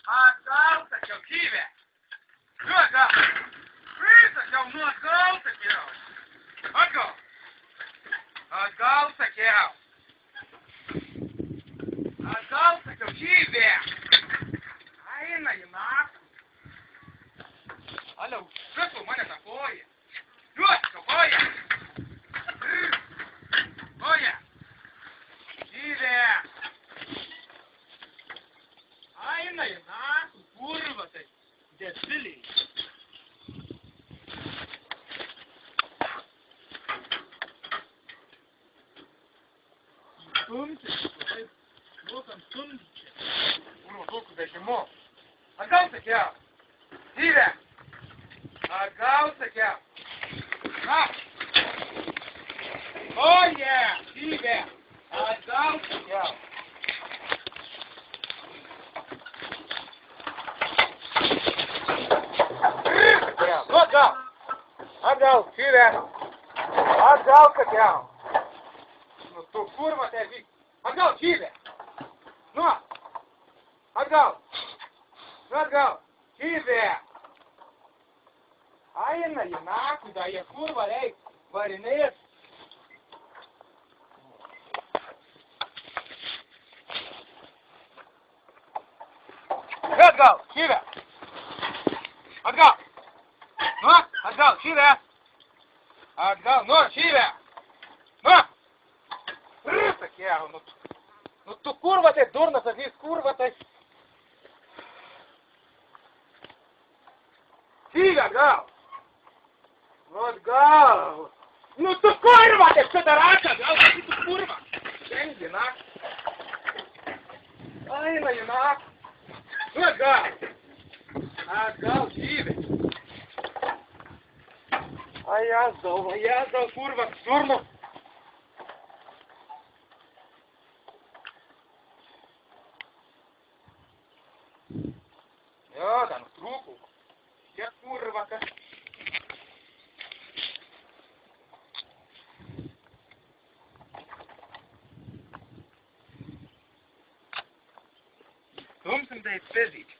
Atgal sakiau, gyvė. Nu, atgal. Sakiau, nu atgal sakiau. Atgal. Atgal sakiau. Atgal sakiau, gyvė. Eina į naktį. Alio, užsukau mane tą koją. Juos, koją. Koją. Gyvė. Eina į naktį, kurva tai. Dėsiliai. Stumtis, taip, duokam stumdyti čia. Kurva, tokiu vežimu. Atgal sakiau. Gyvė. Atgal sakiau. Na. Oje, gyvė. Atgal sakiau. Nu, atgal. Atgal, gyvė. Atgal sakiau. Nu, tu kurva tai vyk. Atgal, gyvė. Nu. Atgal. Nu, atgal. Gyvė. Eina į naktį, da jie kurva reik. Varinės. Atgal, gyvė. Atgal. Nu, atgal, gyvė. Atgal, nu, gyvė. Nu. Sakiau, nu tu kurva tai durnas, avys kurva tai. Gyvė, atgal. Nu, atgal. Nu tu kurva tai psidaračia, atgal, tu kurva. Šiandien naktį. Eina į naktį. Nu, atgal. Atgal, gyvė. Ajazdau, kurva, durnas. Jo, ten trūkau. Čia kurva, kas. Stumsim tai pizdyt.